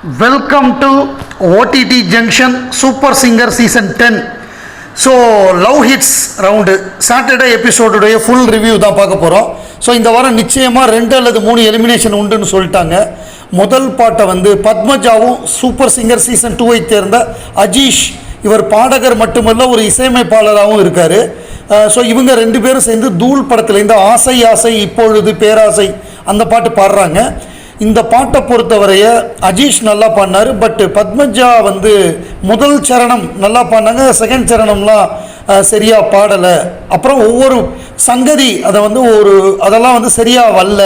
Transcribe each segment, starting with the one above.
Welcome to OTT Junction Super Singer Season 10. So love hits round Saturday எபிசோடுடைய full review தான் பார்க்க போகிறோம். So இந்த வாரம் நிச்சயமாக 2 அல்லது 3 எலிமினேஷன் உண்டுன்னு சொல்லிட்டாங்க. முதல் பாட்டை வந்து பத்மஜாவும் சூப்பர் சிங்கர் சீசன் 2ஐ தேர்ந்த அஜீஷ், இவர் பாடகர் மட்டுமல்ல ஒரு இசையமைப்பாளராகவும் இருக்கார். ஸோ இவங்க 2 பேரும் சேர்ந்து தூள் படத்துலேருந்து ஆசை ஆசை இப்பொழுது பேராசை அந்த பாட்டு பாடுறாங்க. இந்த பாட்டை பொறுத்தவரைய அஜீஷ் நல்லா பாடினார். பட் பத்மஜா வந்து முதல் சரணம் நல்லா பாடினாங்க, செகண்ட் சரணம்லாம் சரியாக பாடலை. அப்புறம் ஒவ்வொரு சங்கதி அதெல்லாம் வந்து சரியாக வரல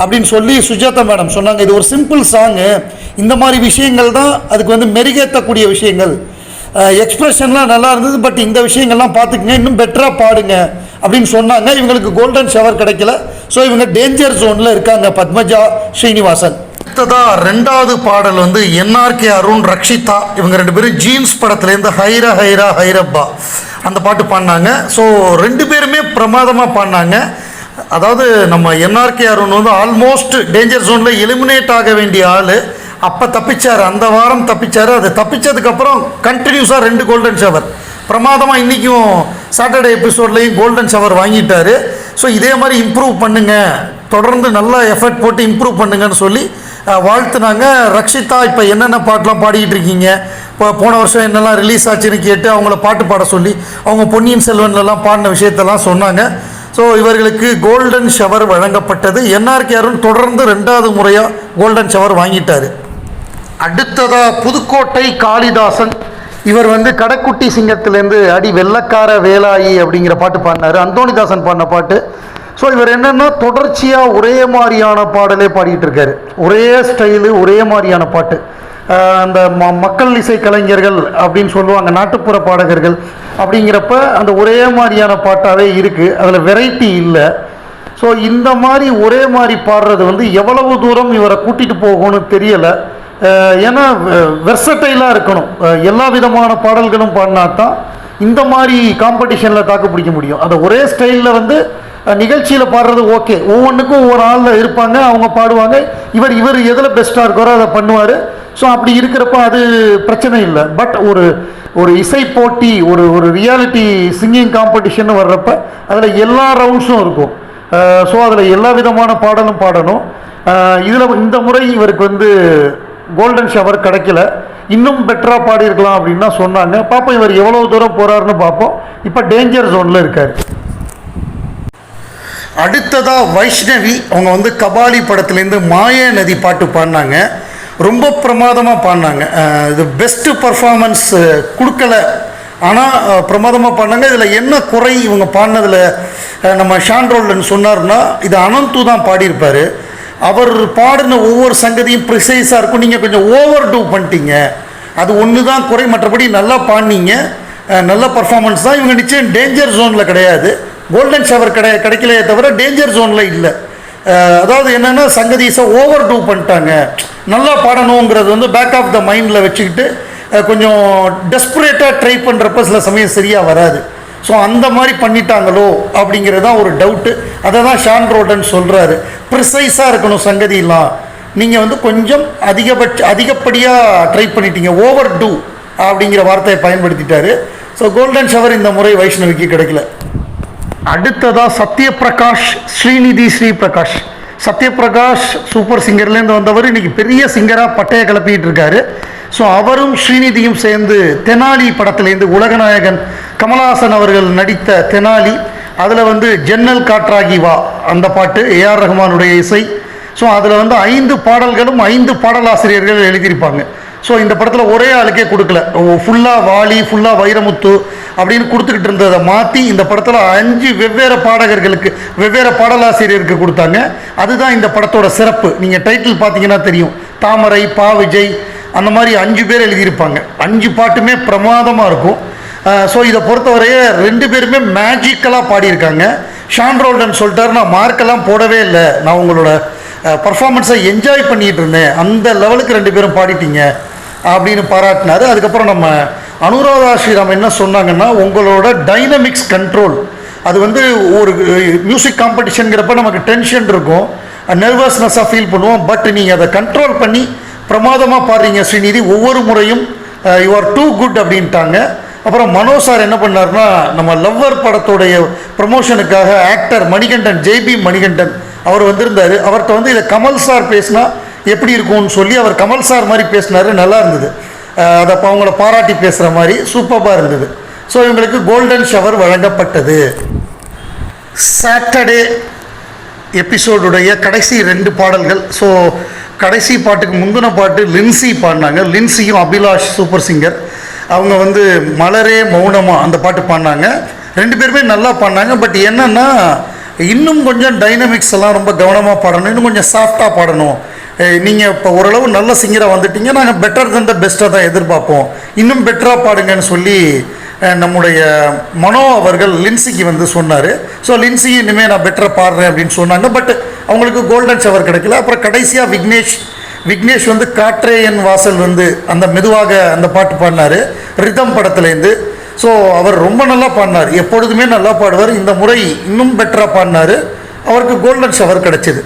அப்படின்னு சொல்லி சுஜாதா மேடம் சொன்னாங்க. இது ஒரு சிம்பிள் சாங்கு, இந்த மாதிரி விஷயங்கள் தான் அதுக்கு வந்து மெருகேற்றக்கூடிய விஷயங்கள். எக்ஸ்ப்ரெஷன்லாம் நல்லா இருந்தது, பட் இந்த விஷயங்கள்லாம் பார்த்துக்குங்க, இன்னும் பெட்டராக பாடுங்க அப்படின்னு சொன்னாங்க. இவங்களுக்கு கோல்டன் ஷவர் கிடைக்கல. ஸோ இவங்க டேஞ்சர் ஜோனில் இருக்காங்க, பத்மஜா ஸ்ரீனிவாசன். அடுத்ததாக 2வது பாடல் வந்து என்ஆர்கே அருண் ரக்ஷிதா, இவங்க 2 பேரும் ஜீன்ஸ் படத்துலேருந்து ஹைரா ஹைரா ஹைரப்பா அந்த பாட்டு பாடினாங்க. ஸோ 2 பேருமே பிரமாதமாக பாடினாங்க. அதாவது நம்ம என்ஆர்கே அருண் வந்து ஆல்மோஸ்ட் டேஞ்சர் ஜோனில் எலிமினேட் ஆக வேண்டிய ஆள், அப்போ தப்பிச்சார், அந்த வாரம் தப்பிச்சார். அது தப்பிச்சதுக்கப்புறம் கண்டினியூஸாக 2 கோல்டன் ஷவர் பிரமாதமாக இன்றைக்கும் சாட்டர்டே எபிசோட்லேயும் கோல்டன் ஷவர் வாங்கிட்டார். ஸோ இதே மாதிரி இம்ப்ரூவ் பண்ணுங்கள், தொடர்ந்து நல்லா எஃபர்ட் போட்டு இம்ப்ரூவ் பண்ணுங்கன்னு சொல்லி வாழ்த்துனாங்க. ரக்ஷிதா இப்போ என்னென்ன பாட்டெலாம் பாடிக்கிட்டு இருக்கீங்க, இப்போ போன வருஷம் என்னெல்லாம் ரிலீஸ் ஆச்சுன்னு கேட்டு அவங்கள பாட்டு பாட சொல்லி அவங்க பொன்னியின் செல்வன்லாம் பாடின விஷயத்தெல்லாம் சொன்னாங்க. ஸோ இவர்களுக்கு கோல்டன் ஷவர் வழங்கப்பட்டது. என்ஆர்கே அருண் தொடர்ந்து 2வது முறையாக கோல்டன் ஷவர் வாங்கிட்டார். அடுத்ததாக புதுக்கோட்டை காளிதாசன், இவர் வந்து கடைக்குட்டி சிங்கத்திலேருந்து அடி வெள்ளக்கார வேலாயி அப்படிங்கிற பாட்டு பாடினார், அந்தோணிதாசன் பாடின பாட்டு. ஸோ இவர் என்னென்னா தொடர்ச்சியாக ஒரே மாதிரியான பாடலே பாடிக்கிட்டு இருக்காரு, ஒரே ஸ்டைலு, ஒரே மாதிரியான பாட்டு. அந்த மக்கள் இசை கலைஞர்கள் அப்படின்னு சொல்லுவாங்க, நாட்டுப்புற பாடகர்கள் அப்படிங்கிறப்ப அந்த ஒரே மாதிரியான பாட்டாகவே இருக்குது, அதில் வெரைட்டி இல்லை. ஸோ இந்த மாதிரி ஒரே மாதிரி பாடுறது வந்து எவ்வளவு தூரம் இவரை கூட்டிகிட்டு போகணும்னு தெரியலை. ஏன்னா வெர்சட்டைலாக இருக்கணும், எல்லா விதமான பாடல்களும் பாடினா தான் இந்த மாதிரி காம்படிஷனில் தாக்கு பிடிக்க முடியும். அதை ஒரே ஸ்டைலில் வந்து நிகழ்ச்சியில் பாடுறது ஓகே, ஒவ்வொன்றுக்கும் ஒவ்வொரு ஆளில் இருப்பாங்க, அவங்க பாடுவாங்க, இவர் எதில் பெஸ்ட்டாக இருக்காரோ அதை பண்ணுவார். ஸோ அப்படி இருக்கிறப்ப அது பிரச்சனை இல்லை. பட் ஒரு இசை போட்டி, ஒரு ரியாலிட்டி சிங்கிங் காம்படிஷன் வர்றப்ப அதில் எல்லா ரவுண்ட்ஸும் இருக்கும். ஸோ அதில் எல்லா விதமான பாடலும் பாடணும். இதில் இந்த முறை இவருக்கு வந்து கோல்டன் ஷவர் கிடைக்கல, இன்னும் பெட்டராக பாடியிருக்கலாம் அப்படின்னு தான் சொன்னாங்க. பார்ப்போம் இவர் எவ்வளோ தூரம் போகிறாருன்னு பார்ப்போம். இப்போ டேஞ்சர் ஜோனில் இருக்கார். அடுத்ததாக வைஷ்ணவி, அவங்க வந்து கபாலி படத்துலேருந்து மாய நதி பாட்டு பாடினாங்க, ரொம்ப பிரமாதமாக பாடினாங்க. இது பெஸ்ட்டு பர்ஃபார்மன்ஸ் கொடுக்கலை, ஆனால் பிரமாதமாக பாடினாங்க. இதில் என்ன குறை இவங்க பாடினதில் நம்ம ஷான்ரோல்டன் சொன்னார்னா, இது அனந்து தான் பாடியிருப்பார், அவர் பாடின ஒவ்வொரு சங்கதியும் ப்ரிசைஸாக இருக்கும், நீங்கள் கொஞ்சம் ஓவர் டூ பண்ணிட்டீங்க, அது ஒன்று தான் குறை, மற்றபடி நல்லா பாடினீங்க, நல்ல பர்ஃபார்மன்ஸ் தான். இவங்க நிச்சயம் டேஞ்சர் ஜோனில் கிடையாது, கோல்டன் ஷவர் கிடைக்கலையே தவிர டேஞ்சர் ஜோனில் இல்லை. அதாவது என்னென்னா சங்கதிஸை ஓவர் டூ பண்ணிட்டாங்க, நல்லா பாடணுங்கிறது வந்து பேக் ஆஃப் த மைண்டில் வச்சுக்கிட்டு கொஞ்சம் டெஸ்பரேட்டாக ட்ரை பண்ணுறப்ப சில சமயம் சரியாக வராது. ஸோ அந்த மாதிரி பண்ணிட்டாங்களோ அப்படிங்கிறது தான் ஒரு டவுட்டு. அதை தான் ஷான்ரோல்டன் சொல்கிறாரு, ப்ரிசைஸாக இருக்கணும் சங்கதியெல்லாம், நீங்கள் வந்து கொஞ்சம் அதிகப்படியாக ட்ரை பண்ணிட்டீங்க, ஓவர் டூ அப்படிங்கிற வார்த்தையை பயன்படுத்திட்டாரு. ஸோ கோல்டன் ஷவர் இந்த முறை வைஷ்ணவிக்கு கிடைக்கல. அடுத்ததாக சத்யபிரகாஷ் ஸ்ரீநிதி ஸ்ரீபிரகாஷ். சத்யபிரகாஷ் சூப்பர் சிங்கர்லேருந்து வந்தவர், இன்றைக்கி பெரிய சிங்கராக பட்டையை கிளப்பிக்கிட்டு இருக்காரு. ஸோ அவரும் ஸ்ரீநிதியும் சேர்ந்து தெனாலி படத்துலேருந்து உலகநாயகன் கமல்ஹாசன் அவர்கள் நடித்த தெனாலி, அதில் வந்து ஜன்னல் காற்றாகி வா அந்த பாட்டு ஏஆர் ரஹ்மானுடைய இசை. ஸோ அதில் வந்து 5 பாடல்களும் 5 பாடலாசிரியர்கள் எழுதியிருப்பாங்க. ஸோ இந்த படத்தில் ஒரே ஆளுக்கே கொடுக்கல, ஃபுல்லாக வாலி, ஃபுல்லாக வைரமுத்து அப்படின்னு கொடுத்துக்கிட்டு இருந்ததை மாற்றி இந்த படத்தில் 5 வெவ்வேறு பாடகர்களுக்கு, வெவ்வேறு பாடலாசிரியருக்கு கொடுத்தாங்க. அதுதான் இந்த படத்தோட சிறப்பு. நீங்கள் டைட்டில் பார்த்தீங்கன்னா தெரியும், தாமரை, பா விஜய், அந்த மாதிரி 5 பேர் எழுதியிருப்பாங்க. 5 பாட்டுமே பிரமாதமாக இருக்கும். ஸோ இதை பொறுத்தவரையே 2 பேருமே மேஜிக்கலாக பாடியிருக்காங்க. ஷான்ரோல்டன் சொல்லிட்டார், நான் மார்க்கெல்லாம் போடவே இல்லை, நான் உங்களோட பர்ஃபார்மன்ஸை என்ஜாய் பண்ணிகிட்டு இருந்தேன், அந்த லெவலுக்கு 2 பேரும் பாடிட்டீங்க அப்படின்னு பாராட்டினார். அதுக்கப்புறம் நம்ம அனுராதா ஸ்ரீராம் என்ன சொன்னாங்கன்னா, உங்களோட டைனமிக்ஸ் கண்ட்ரோல், அது வந்து ஒரு மியூசிக் காம்படிஷனுங்கிறப்ப நமக்கு டென்ஷன் இருக்கும், நர்வஸ்னஸாக ஃபீல் பண்ணுவோம், பட் நீங்கள் அதை கண்ட்ரோல் பண்ணி பிரமாதமாக பாடுறீங்க ஸ்ரீநிதி, ஒவ்வொரு முறையும் யூ ஆர் டூ குட் அப்படின்ட்டாங்க. அப்புறம் மனோ சார் என்ன பண்ணார்னா, நம்ம லவ்வர் படத்தோடைய ப்ரமோஷனுக்காக ஆக்டர் மணிகண்டன், ஜேபி மணிகண்டன் அவர் வந்திருந்தார். அவர்கிட்ட வந்து இதை கமல் சார் பேசினா எப்படி இருக்கும்னு சொல்லி அவர் கமல் சார் மாதிரி பேசினார். நல்லா இருந்தது. அதை அவங்கள பாராட்டி பேசுகிற மாதிரி சூப்பராக இருந்தது. ஸோ இவங்களுக்கு கோல்டன் ஷவர் வழங்கப்பட்டது. சாட்டர்டே எபிசோடுடைய கடைசி 2 பாடல்கள். ஸோ கடைசி பாட்டுக்கு முந்தின பாட்டு லின்சி பாடினாங்க. லின்சியும் அபிலாஷ் சூப்பர் சிங்கர் அவங்க வந்து மலரே மௌனமா அந்த பாட்டு பாடினாங்க. 2 பேருமே நல்லா பாடினாங்க. பட் என்னென்னா இன்னும் கொஞ்சம் டைனமிக்ஸ் எல்லாம் ரொம்ப கவனமாக பாடணும், இன்னும் கொஞ்சம் சாஃப்டாக பாடணும். நீங்கள் இப்போ ஓரளவு நல்ல சிங்கராக வந்துட்டீங்க, நாங்கள் பெட்டர் தன் த பெஸ்ட்டாக தான் எதிர்பார்ப்போம், இன்னும் பெட்டராக பாடுங்கன்னு சொல்லி நம்முடைய மனோ அவர்கள் லின்சிக்கு வந்து சொன்னார். ஸோ லின்சி இனிமேல் நான் பெட்டராக பாடுறேன் அப்படின்னு சொன்னாங்க. பட் அவங்களுக்கு கோல்டன் ஷவர் கிடைக்கல. அப்புறம் கடைசியாக விக்னேஷ் வந்து காற்றே என் வாசல் வந்து அந்த மெதுவாக அந்த பாட்டு பாடினார் ரிதம் படத்துலேருந்து. ஸோ அவர் ரொம்ப நல்லா பாடினார், எப்பொழுதுமே நல்லா பாடுவார். இந்த முறை இன்னும் பெட்டராக பாடினார், அவருக்கு கோல்டன் ஷவர் கிடச்சிது.